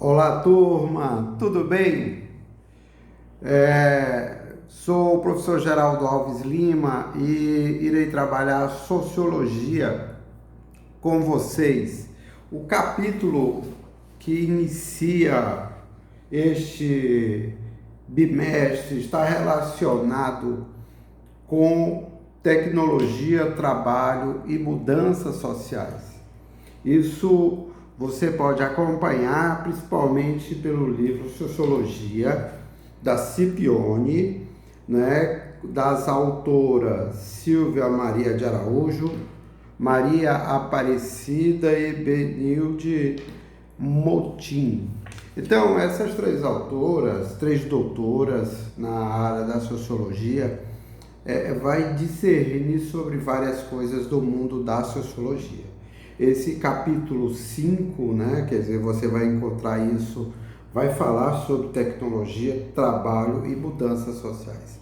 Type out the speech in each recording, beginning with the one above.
Olá, turma, tudo bem? Sou o professor Geraldo Alves Lima e irei trabalhar sociologia com vocês. O capítulo que inicia este bimestre está relacionado com tecnologia, trabalho e mudanças sociais. Isso você pode acompanhar principalmente pelo livro Sociologia, da Scipione, né, das autoras Silvia Maria de Araújo, Maria Aparecida e Benilde Motim. Então, essas três autoras, três doutoras na área da sociologia, vai discernir sobre várias coisas do mundo da sociologia. Esse capítulo 5, né, quer dizer, você vai encontrar isso, vai falar sobre tecnologia, trabalho e mudanças sociais.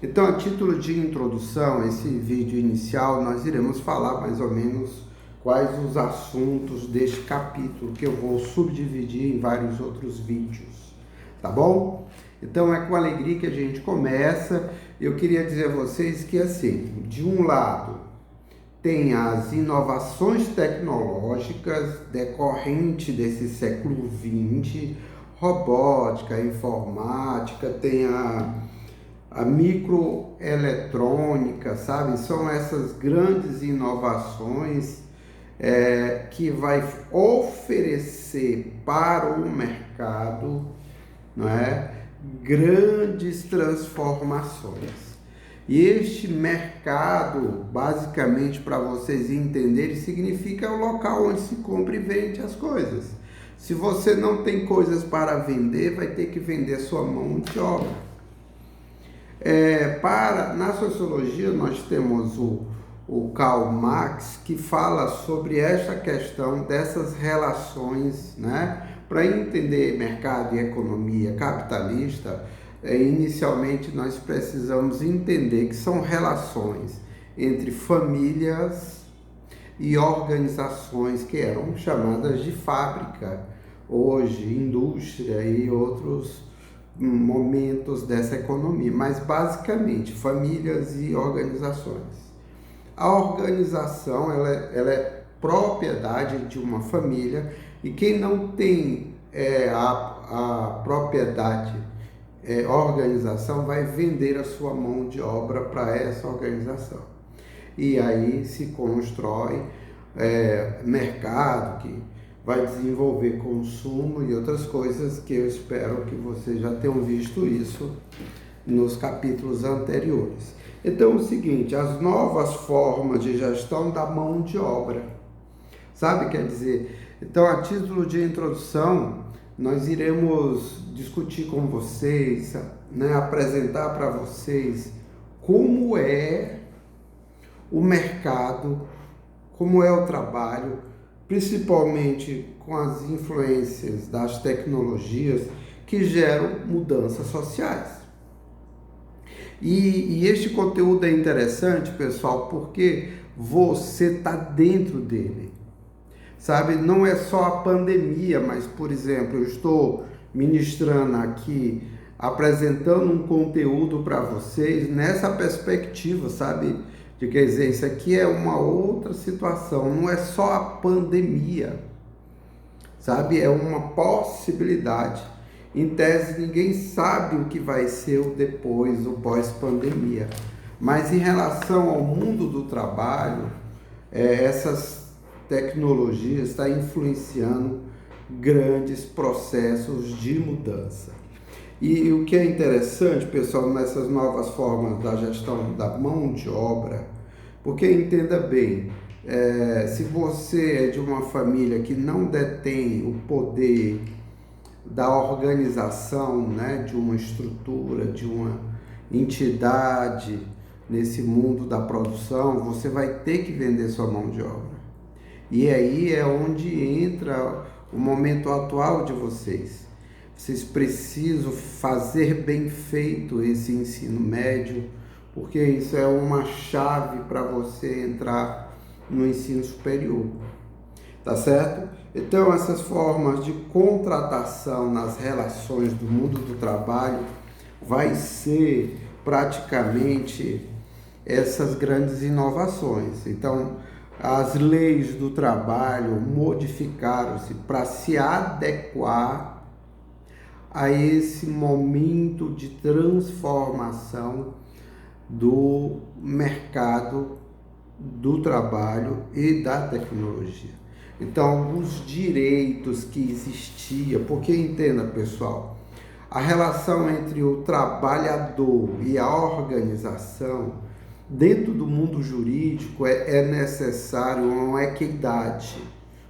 Então, a título de introdução, esse vídeo inicial, nós iremos falar mais ou menos quais os assuntos deste capítulo, que eu vou subdividir em vários outros vídeos, tá bom? Então, é com alegria que a gente começa. Eu queria dizer a vocês que, assim, de um lado, tem as inovações tecnológicas decorrentes desse século XX, robótica, informática, tem a microeletrônica, sabe? São essas grandes inovações que vai oferecer para o mercado, não é, grandes transformações. E este mercado, basicamente, para vocês entenderem, significa o local onde se compra e vende as coisas. Se você não tem coisas para vender, vai ter que vender sua mão de obra. Na sociologia, nós temos o Karl Marx, que fala sobre esta questão dessas relações, né? Para entender mercado e economia capitalista, inicialmente nós precisamos entender que são relações entre famílias e organizações que eram chamadas de fábrica, hoje indústria e outros momentos dessa economia, mas basicamente famílias e organizações. A organização ela é propriedade de uma família e quem não tem a propriedade, organização, vai vender a sua mão de obra para essa organização. E aí se constrói mercado que vai desenvolver consumo e outras coisas que eu espero que vocês já tenham visto isso nos capítulos anteriores. Então é o seguinte, as novas formas de gestão da mão de obra, sabe? Quer dizer, então a título de introdução, nós iremos discutir com vocês, né, apresentar para vocês como é o mercado, como é o trabalho, principalmente com as influências das tecnologias que geram mudanças sociais. E este conteúdo é interessante, pessoal, porque você está dentro dele, sabe? Não é só a pandemia, mas, por exemplo, eu estou ministrando aqui, apresentando um conteúdo para vocês nessa perspectiva, sabe? De quer dizer, isso aqui é uma outra situação, não é só a pandemia, sabe? É uma possibilidade. Em tese, ninguém sabe o que vai ser o depois, o pós-pandemia. Mas em relação ao mundo do trabalho, essas tecnologias estão influenciando grandes processos de mudança. E o que é interessante, pessoal, nessas novas formas da gestão da mão de obra, porque entenda bem, se você é de uma família que não detém o poder da organização, né, de uma estrutura, de uma entidade nesse mundo da produção, você vai ter que vender sua mão de obra. E aí é onde entra o momento atual de vocês. Vocês precisam fazer bem feito esse ensino médio, porque isso é uma chave para você entrar no ensino superior, tá certo? Então, essas formas de contratação nas relações do mundo do trabalho vai ser praticamente essas grandes inovações. Então, as leis do trabalho modificaram-se para se adequar a esse momento de transformação do mercado do trabalho e da tecnologia. Então, alguns direitos que existiam, porque entenda, pessoal, a relação entre o trabalhador e a organização, dentro do mundo jurídico, é necessário uma equidade,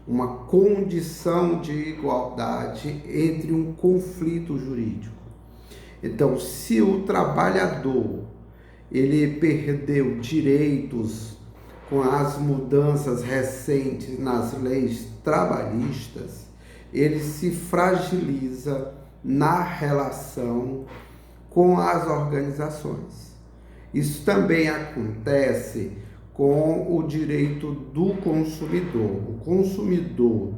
uma condição de igualdade entre um conflito jurídico. Então, se o trabalhador ele perdeu direitos com as mudanças recentes nas leis trabalhistas, ele se fragiliza na relação com as organizações. Isso também acontece com o direito do consumidor. O consumidor,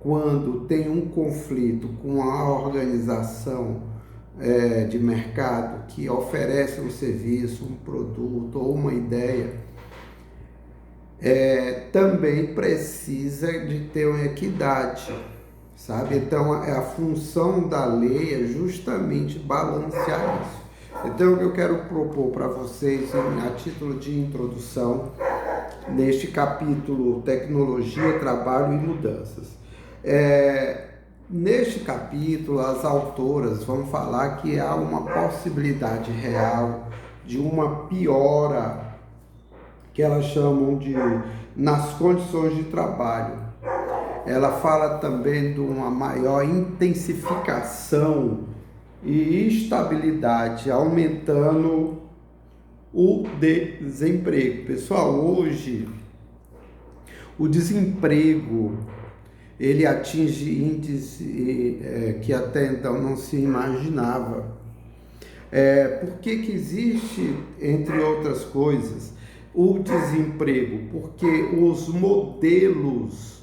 quando tem um conflito com a organização de mercado que oferece um serviço, um produto ou uma ideia, também precisa de ter uma equidade, sabe? Então, a função da lei é justamente balancear isso. Então, eu quero propor para vocês, a título de introdução, neste capítulo Tecnologia, Trabalho e Mudanças. Neste capítulo, as autoras vão falar que há uma possibilidade real de uma piora que elas chamam de nas condições de trabalho. Ela fala também de uma maior intensificação e estabilidade, aumentando o desemprego. Pessoal, hoje o desemprego ele atinge índice que até então não se imaginava. Por que existe, entre outras coisas, o desemprego? Porque os modelos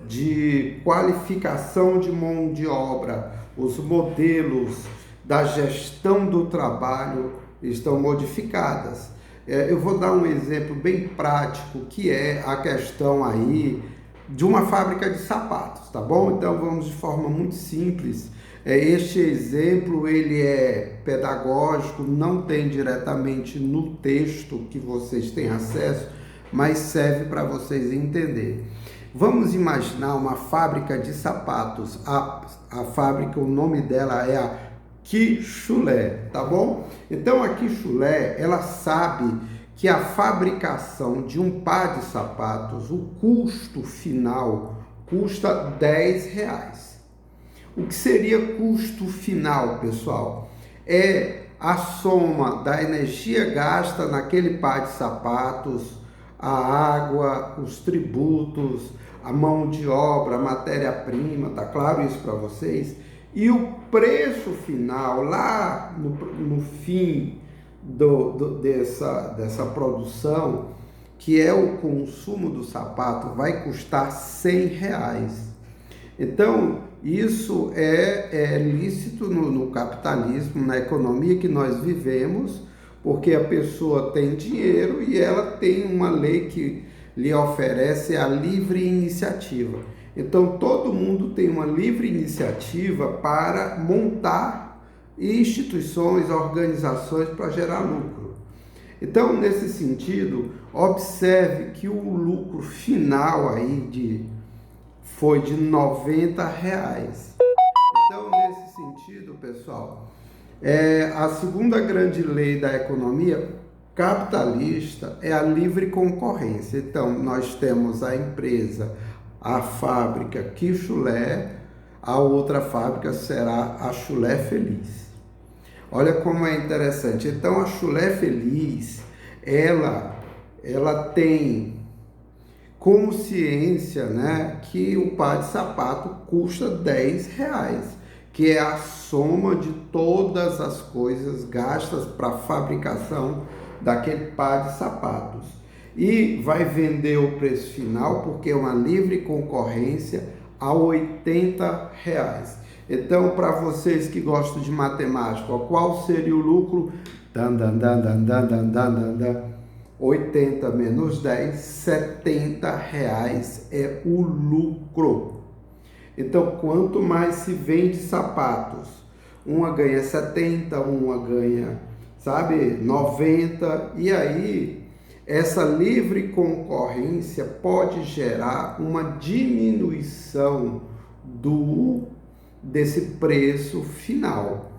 de qualificação de mão de obra, os modelos da gestão do trabalho estão modificadas. Eu vou dar um exemplo bem prático, que é a questão aí de uma fábrica de sapatos, tá bom? Então vamos de forma muito simples. Este exemplo ele é pedagógico, não tem diretamente no texto que vocês têm acesso, mas serve para vocês entenderem. Vamos imaginar uma fábrica de sapatos. A fábrica, o nome dela é a Quixulé, tá bom? Então a Quixulé, ela sabe que a fabricação de um par de sapatos, o custo final custa R$10. O que seria custo final, pessoal? É a soma da energia gasta naquele par de sapatos, a água, os tributos, a mão de obra, a matéria-prima, tá claro isso para vocês? E o preço final, lá no fim dessa produção, que é o consumo do sapato, vai custar R$100. Então, isso é lícito no capitalismo, na economia que nós vivemos, porque a pessoa tem dinheiro e ela tem uma lei que lhe oferece a livre iniciativa. Então, todo mundo tem uma livre iniciativa para montar instituições, organizações para gerar lucro. Então, nesse sentido, observe que o lucro final aí foi de R$90. Então, nesse sentido, pessoal, a segunda grande lei da economia capitalista é a livre concorrência. Então, nós temos a empresa, a fábrica Quixulé, a outra fábrica será a Chulé Feliz. Olha como é interessante. Então, a Chulé Feliz, ela tem consciência, né, que o par de sapato custa R$10, que é a soma de todas as coisas gastas para a fabricação daquele par de sapatos. E vai vender o preço final porque é uma livre concorrência a R$ 80. Então, para vocês que gostam de matemática, qual seria o lucro? 80 menos 10, R$ 70 é o lucro. Então, quanto mais se vende sapatos, uma ganha 70, uma ganha, 90, e aí essa livre concorrência pode gerar uma diminuição desse preço final.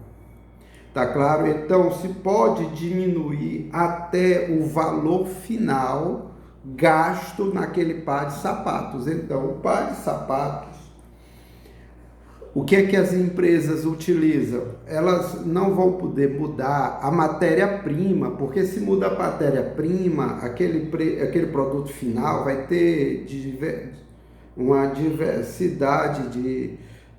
Tá claro? Então, se pode diminuir até o valor final gasto naquele par de sapatos. Então, o par de sapatos, o que é que as empresas utilizam? Elas não vão poder mudar a matéria-prima, porque se muda a matéria-prima, aquele produto final vai ter uma diversidade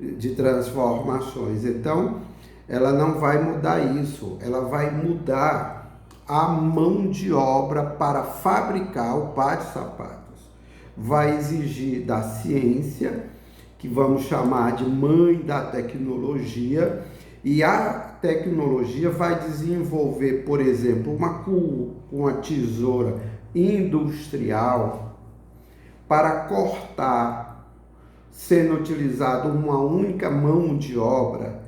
de transformações. Então, ela não vai mudar isso, ela vai mudar a mão de obra para fabricar o par de sapatos. Vai exigir da ciência, que vamos chamar de mãe da tecnologia, e a tecnologia vai desenvolver, por exemplo, uma tesoura industrial para cortar, sendo utilizado uma única mão de obra,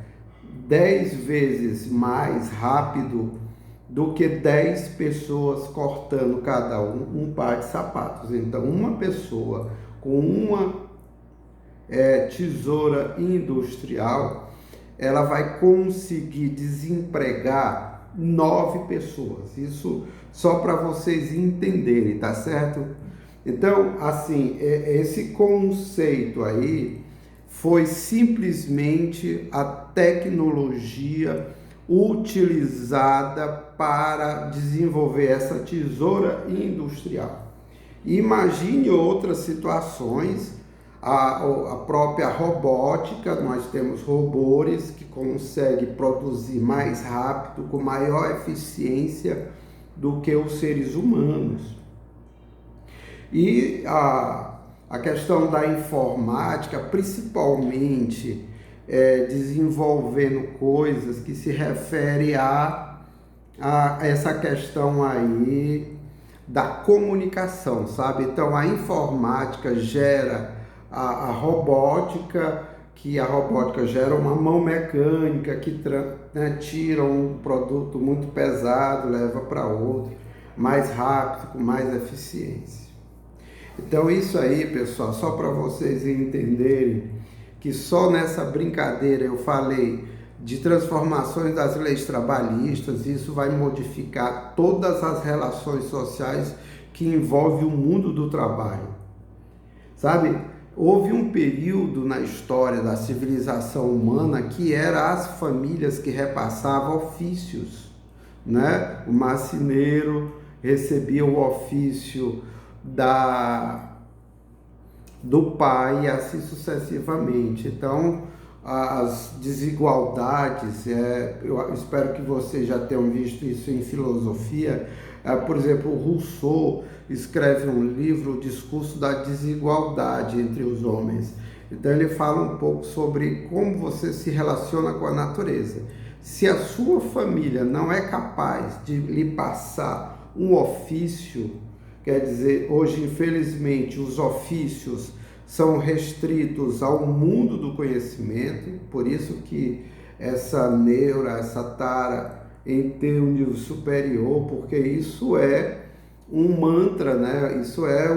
10 vezes mais rápido do que 10 pessoas cortando cada um par de sapatos. Então, uma pessoa com uma tesoura industrial, ela vai conseguir desempregar 9 pessoas. Isso só para vocês entenderem, tá certo? Então, assim, esse conceito aí foi simplesmente a tecnologia utilizada para desenvolver essa tesoura industrial. Imagine outras situações, a própria robótica. Nós temos robôs que conseguem produzir mais rápido, com maior eficiência do que os seres humanos. E a questão da informática, principalmente desenvolvendo coisas que se referem a essa questão aí da comunicação, sabe? Então, a informática gera a robótica, que a robótica gera uma mão mecânica que tira um produto muito pesado, leva para outro, mais rápido, com mais eficiência. Então, isso aí, pessoal, só para vocês entenderem que só nessa brincadeira eu falei de transformações das leis trabalhistas. Isso vai modificar todas as relações sociais que envolvem o mundo do trabalho. Sabe, houve um período na história da civilização humana que era as famílias que repassavam ofícios, né? O marceneiro recebia o ofício do pai, e assim sucessivamente. Então, as desigualdades, eu espero que vocês já tenham visto isso em filosofia. Por exemplo, Rousseau escreve um livro, O Discurso da Desigualdade entre os Homens. Então, ele fala um pouco sobre como você se relaciona com a natureza. Se a sua família não é capaz de lhe passar um ofício, quer dizer, hoje, infelizmente, os ofícios são restritos ao mundo do conhecimento, por isso que essa neura, essa tara em ter um nível superior, porque isso é um mantra, né? Isso é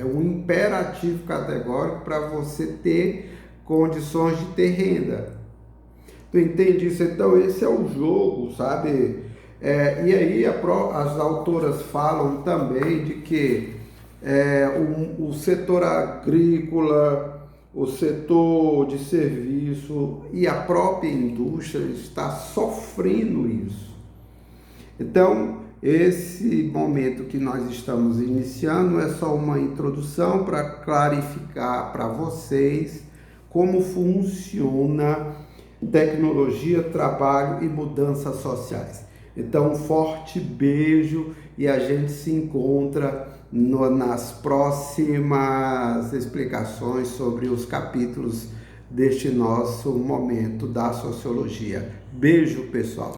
um imperativo categórico para você ter condições de ter renda. Tu entende isso? Então, esse é o jogo, sabe? E aí as autoras falam também de que o setor agrícola, o setor de serviço e a própria indústria está sofrendo isso. Então, esse momento que nós estamos iniciando é só uma introdução para clarificar para vocês como funciona tecnologia, trabalho e mudanças sociais. Então, um forte beijo e a gente se encontra nas próximas explicações sobre os capítulos deste nosso momento da sociologia. Beijo, pessoal!